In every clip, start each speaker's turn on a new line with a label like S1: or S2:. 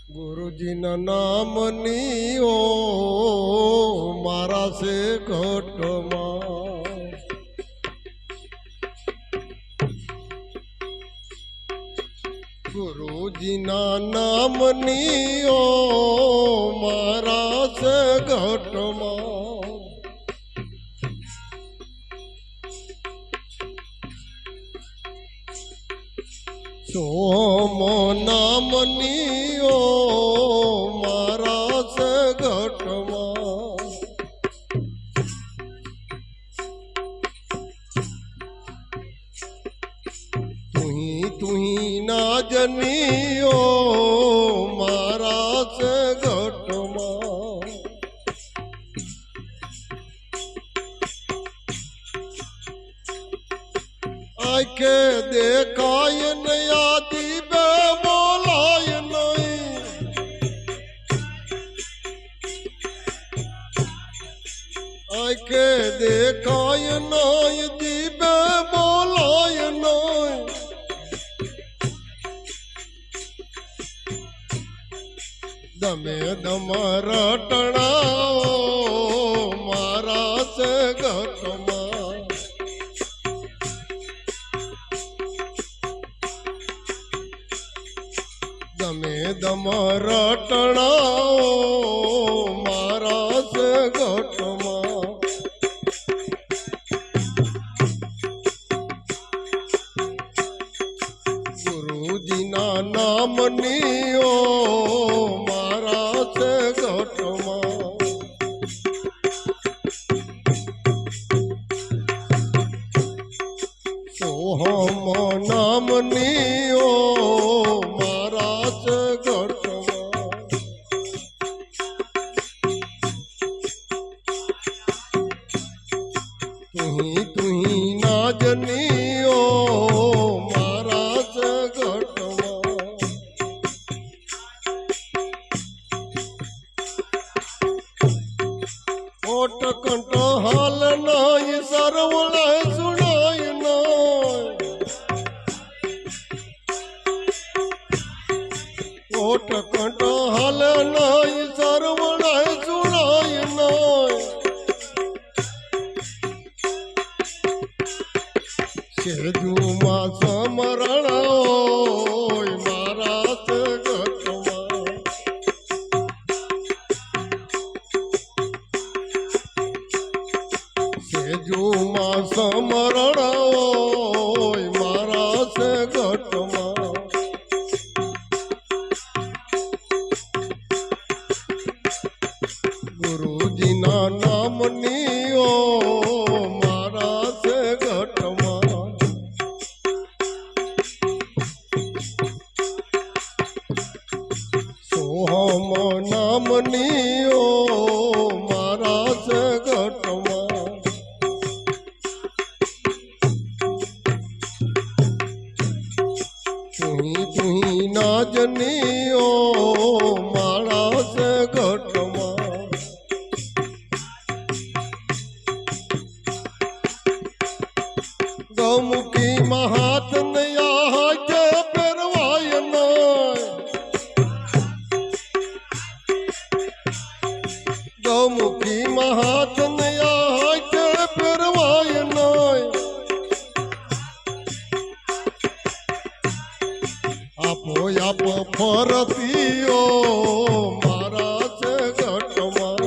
S1: ગુરુજીના નામની ઓ મારા સે ઘટમાં ગુરુજીના નામની ઓ મારા સે ઘટમાં સોમ નામની ઓ મારા સે ઘટમાં તુહી નાજની ઓ મારા સે ઘટમાં આંખે દેખાય નહીં આદિ બે બોલાય નહીં આંખે દેખાય નહીં જીભે બોલાય નહીં દમે દમ રટણાઓ મારા સે ઘટમાં દમે દમ રટણાઓ મારા સે ઘટમાં ગુરુજીના નામની ઓ મારા સે ઘટમાં સોહમ નામની ઓ મારા સે ઘટમાં તુહી નાજની ઓ મારા સે ઘટમાં ઓટ કંઠ હાલ નહીં સરવળે સુણાય નહીં ઓટ કંઠ હાલ નહીં સરવળે સુણાય નહીં સેજુમાં સમરણ હોય મારા સે ઘટમાં સેજુમાં સમરણ હોય મારા સે ઘટમાં ગુરુજીના નામની ઓ મારા સે ઘટમાં સોહમ નામની ઓ મારા સે ઘટમાં તુહી નાજની ઓ મારા સે ઘટમાં ગૌમુખી મહાત નયા કે પરવાય નહીં ગૌમુખી મહાત નયા કે પરવાય નહીં આપો આપ ફરતીઓ મારા સે ઘટમાં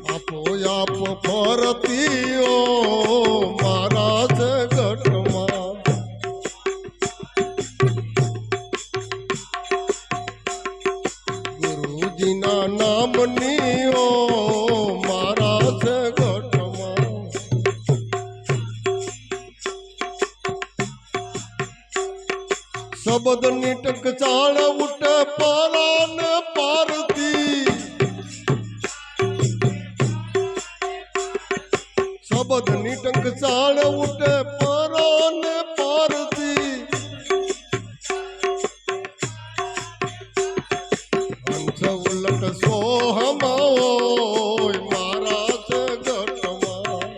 S1: આપો આપ ફરતીઓ મારા સે ઘટમાં ગુરુજીના નામની ઓ મારા સે ઘટમાં શબ્દ નીટક ચાળ ઉઠે પરાન પારતી શબ્દ નીટક ચાળ ઉઠે પરાન પારતી હંસ ઉલટ સોહમ હોય મારા સે ઘટમાં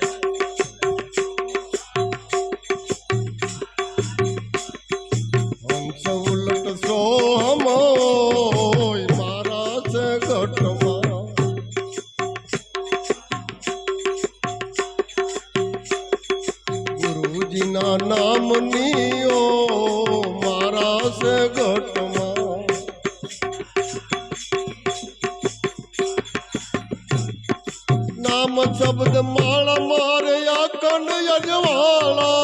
S1: ગુરુજીના નામની ઓ મારા છે ઘટમાં નામ શબ્દ માળા મારે અખંડ યજવાળા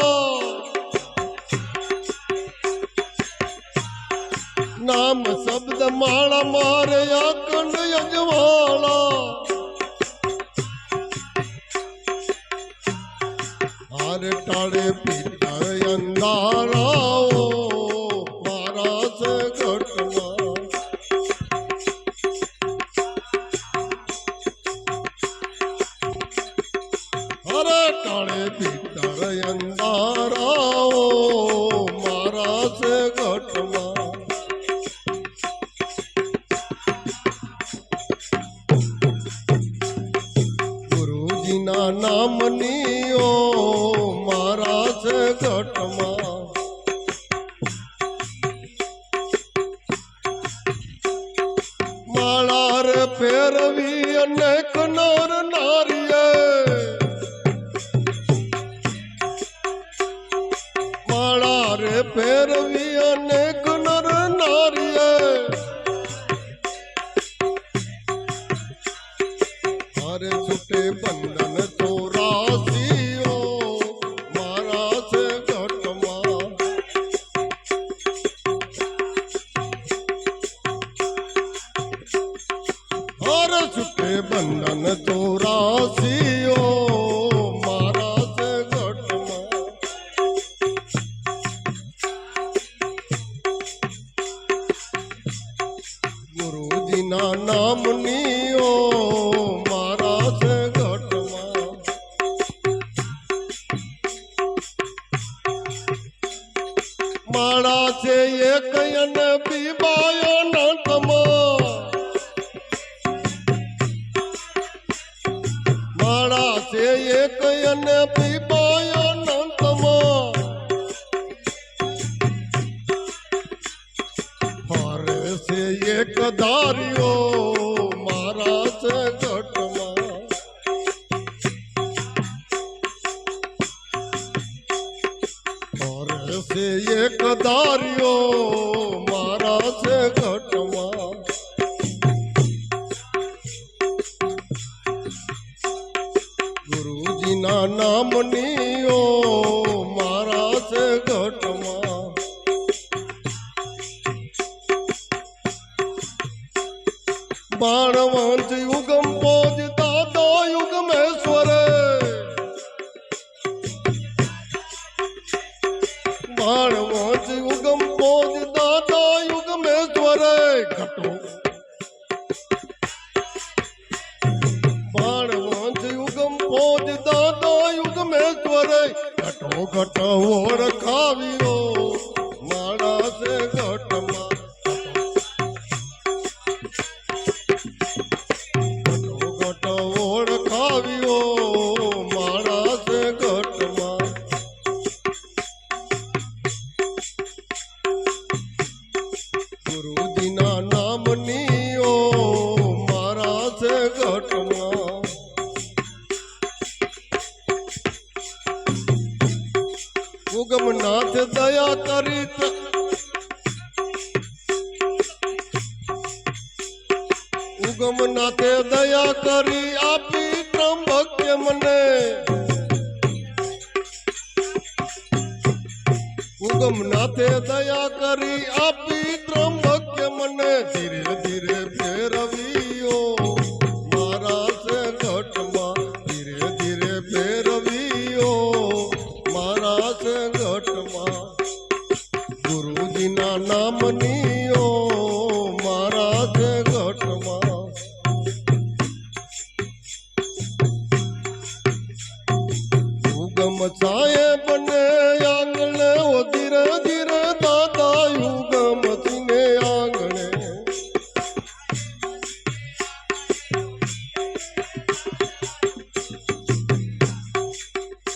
S1: નામ શબ્દ માળા મારે અખંડ યજવાળા હારે ટાળે પિતર અંધારાઓ મારા છે ઘટમાં હરે ટાળે પિતર અંધારાઓ મારા છે ઘટમાં ગુરુજીના નામની ઓ મારા છે ઘટમાં માળા રે ફેરવી અનેક નર નારીએ માળા રે ફેરવી અનેક નર નારીએ હારે છૂટે બંધન ચોરાસીઓ મારા છે ઘટમાં હારે છૂટે બંધન ચોરાસીઓ મારા છે ઘટમાં ગુરુજીના નામની ઓ મારા છે ઘટમાં માળા છે એક અને બીબાયો નંતમાં માળા છે એક અને બીબાયો નંતમાં હારે છે એક ધાર્યો મારા છે ઘટમાં હારે છે એક ધાર્યો મારા છે ઘટમાં ગુરુજીના નામની ઓ મારા છે ઘટમાં બાણવંશ યુગમ પોજ દાદા યુગમેશ્વરે બાણવંશ યુગમ પોજ દાદા યુગમેશ્વરે ઘટો બાણવંશ યુગમ પોજ દાદા યુગમેશ્વરે ઘટો ઘટો ઓળખાવ્યો મારા છે ઘટમાં ઓળખાવ્યો મારા છે ઘટમાં ગુરુજીના નામની ઓ મારા છે ઘટમાં ઉગમનાથ દયા કરી ઉગમનાથે દયા કરી આપી ત્રંબક્ય મને ઉગમનાથે દયા કરી આપી ત્રંબક્ય મને ધીરે ધીરે ફેરવીઓ મારા છે ઘટમાં ધીરે ધીરે ફેરવીઓ મારા છે ઘટમાં ગુરુજીના નામની ઓ મારા છે ઘટમાં ઉગમ છાયે બને આંગણે ઓ ધીરે ધીરે દાદા યુગમ થીને આંગણે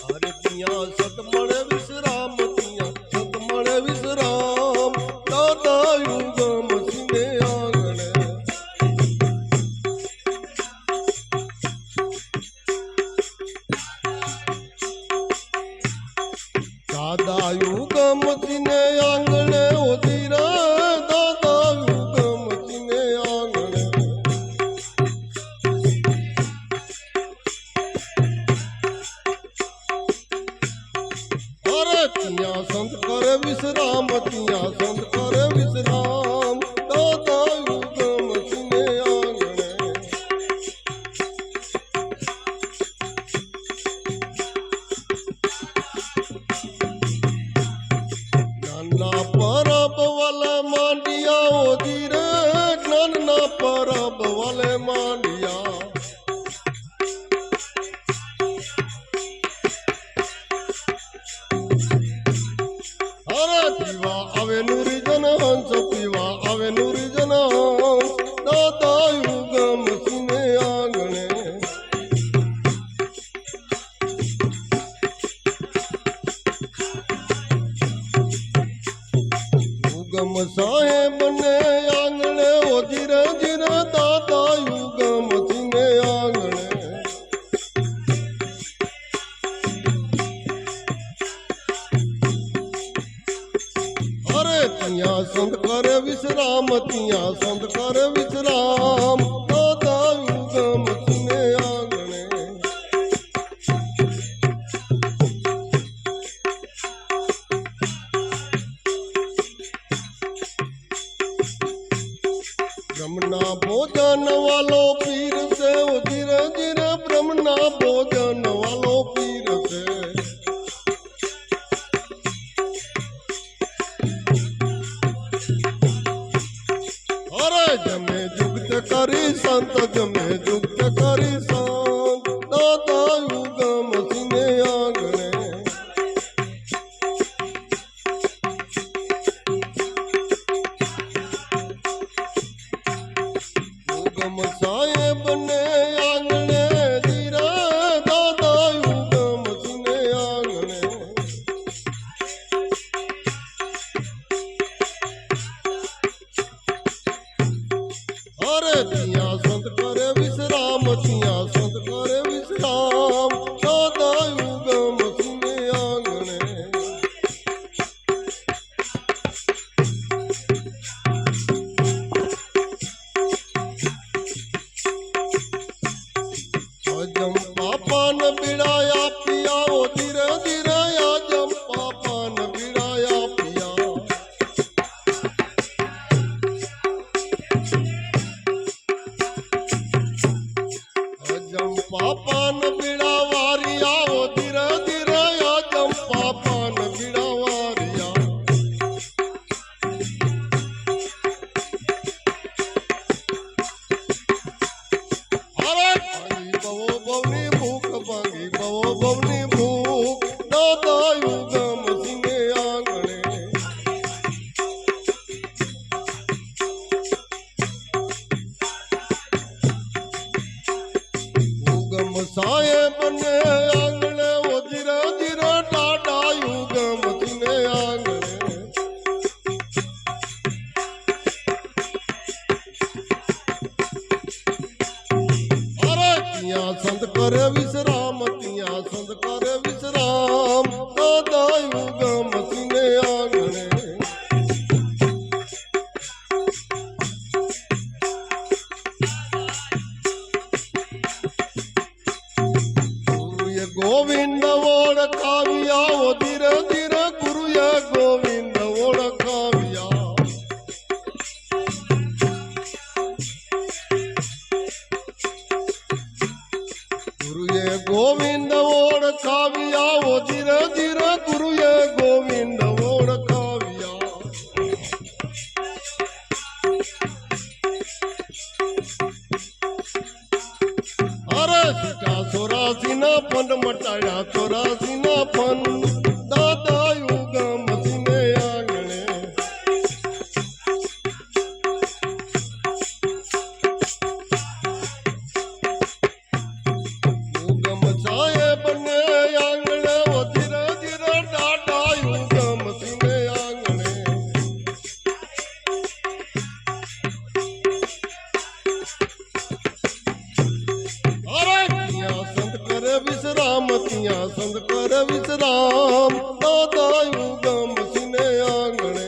S1: અરે ત્યાં સતમળે વિશ્રામ ત્યાં સતમળે વિશ્રામ દાદા યુગમ થીને આંગણે દાદા યુગમતીને આંગણે ઓધીરા દાદા યુગમતીને આંગણે અરે ત્યાં સંત કરે વિશ્રામ ત્યાં સંત કરે વિશ્રામ દાદા યુગમતીને આંગણે જ્ઞાનના પરબ વાલે માંડિયા ઓધી રે જ્ઞાનના પરબ વાલે માંડિયા અરે પીવા આવે નુરીજન હંસ પીવા આવે નુરીજન હંસ દાદા યુગમતીને આંગણે યુગમ સાહેબને આંગણે ઓધી રે જીરે દાદા યુગમતીને આંગણે અરે ત્યાં સંત કરે વિશ્રામ ત્યાં સંત કરે વિશ્રામ દાદા યુગમતીને આંગણે બ્રહ્મના ભોજન વાલો પીર છે ધીરે ધીરે બ્રહ્મના ભોજન વાલો પીર છે અરે જમે જુગત કરી સંત જમે જુગત કરી સંત દાદા યુગમતીને આંગણે યુગમ સાહેબને આંગણે ધીરા દાદા યુગમતીને આંગણે અરે ત્યાં સંત કરે વિશ્રામ ત્યાં સંત કરે વિશ્રામ દાદા યુગમતીને આંગણે અજમ પાપાન બિડાયા પિયા ઓ ધીરે ધીરે અજમ પાપાન બિડાયા પિયા અજમ પાપાન બીડા વારિયા ઓ ધીરે ધીરે અજમ પાપાન બીડા વારિયા અરે ભાંગી બહુ બહુની ભૂખ ભાંગી બહુ બહુની ભૂખ દાદા યુગમતીને આંગણે યુગમ સાહેબને આંગણે ઓ ધીરે ધીરે દાદા યુગમતીને આંગણે અરે ત્યાં સંત કરે વિશ્રામ ત્યાં સંત કરે વિશ્રામ દાદા યુગમતીને આંગણે ગુરુએ ગોવિંદ ઓળખાવ્યા ઓ ધીરે ધીરે ગુરુએ ગોવિંદ ઓળખાવ્યા ગુરુએ ગોવિંદ ઓળખાવ્યા ઓ ધીરે ધીરે ગુરુએ ગોવિંદ ઓળખાવ્યા અરે સીટા 84 ના ફંડ મટાડ્યા 84 ના ફંડ દાદા યુગમતીને આંગણે યુગમ સાહેબને આંગણે ઓ ધીરે ધીરે દાદા યુગમતીને આંગણે અરે ત્યાં સંત કરે વિશ્રામ ત્યાં સંત કરે વિશ્રામ દાદા યુગમ સિને આંગણે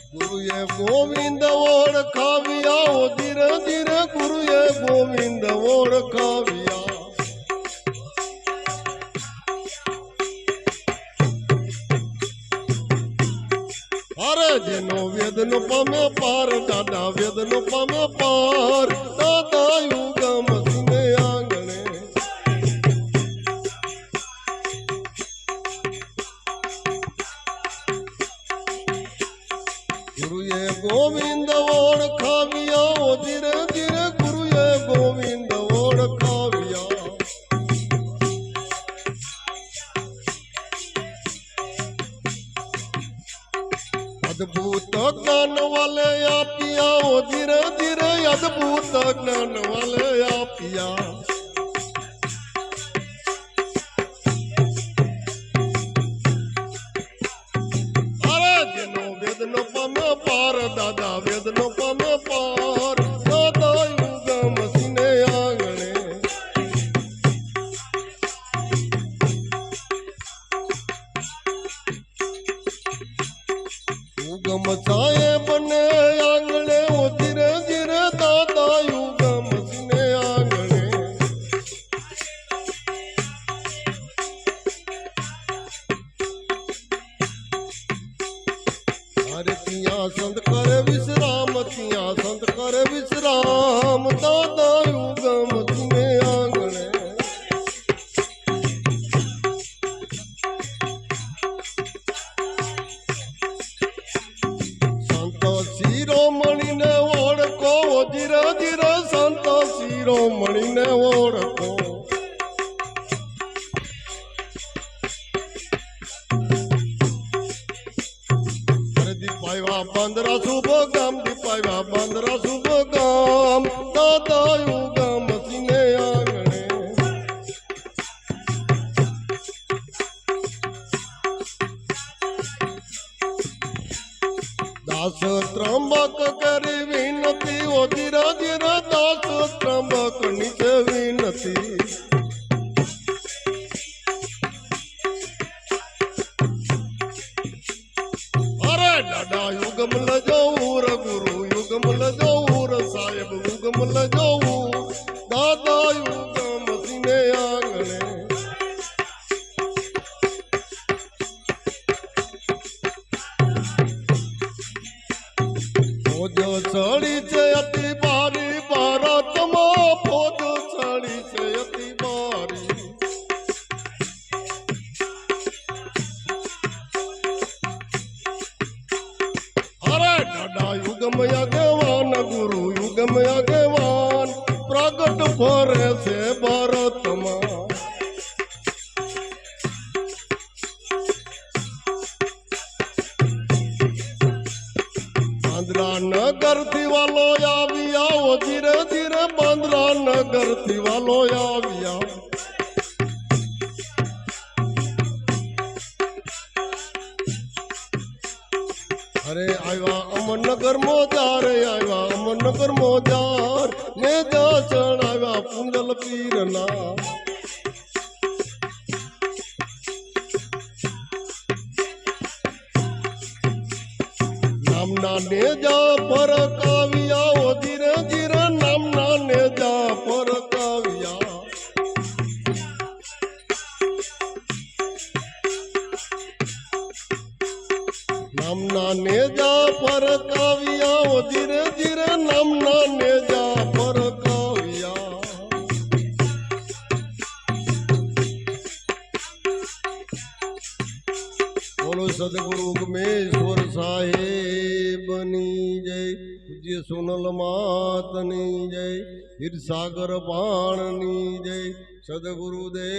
S1: ગુરુએ ગોવિંદ ઓળખાવ્યા ધીરે ધીરે ગુરુએ ગોવિંદ ઓળખાવ્યા અરે જેનો વેદ નો પામે પાર દાદા વેદ નો પામે પાર દાદા યુગમ સિને આંગણે ગુરુએ ગોવિંદ ઓળખાવ્યા ધીરે ધીરે ગુરુએ ગોવિંદ ઓળખાવ્યા અદ્ભુત જ્ઞાન વાલે આપ્યા ધીરે ધીરે અદ્ભુત જ્ઞાન વાલે આપ્યા વેદનો પામે પાર દાદા વેદનો પામે પાર દાદા યુગમ સિને આંગણે યુગમ છાયે બને આંગણે ધીરે ધીરે દાદા યુગમ સિને આંગણે અરે ત્યાં સંત કરે વિશ્રામ ત્યાં સંત કરે વિશ્રામ દાદા યુગમ સિને આંગણે સંત શિરોમણીને ઓળખો ધીરે ધીરે સંત શિરોમણીને ઓળખો દીપાવ્યા બંદરા શુભ ગામ દીપાવ્યા બંદરા શુભ ગામ દાદા યુગમ સિને આંગણે દાસ ત્રંબક કરી વિનતી ઓ ધીરે ધીરે દાસ ત્રંબક નીચે વિનતી દાદા યુગમ લજવું ગુરુ યુગમ લજવું સાહેબ યુગમ લજવું દાદા યુગમ સિને આંગણે ફોજ ચડી છે અતિ બારી ભારતમાં ફોજ ચડી છે અતિ બારી દાદા યુગમ આગેવાન ગુરુ યુગમ આગેવાન પ્રગટ ફરે છે ભારતમાં બાંદ્રા નગર થી વાલો આવ્યા ધીરે ધીરે બાંદ્રા નગર થી વાલો આવ્યા અરે આવ્યા અમરનગર મોજાર આવ્યા અમરનગર મોજાર ને દર્શન આવ્યા પુંજલ પીરના નામના નેજા ફરક આવ્યા ધીરે ધીરે નામના નેજા ફરક આવ્યા નામના નેજા ફરક આવ્યા ધીરે ધીરે નામના નેજા ફરક આવ્યા બોલો સદગુરુ ઉગમેશ્વર સાહેબની જય પૂજ્ય સોનલ માતની જય હીરસાગર બાણની જય સદગુરુદેવની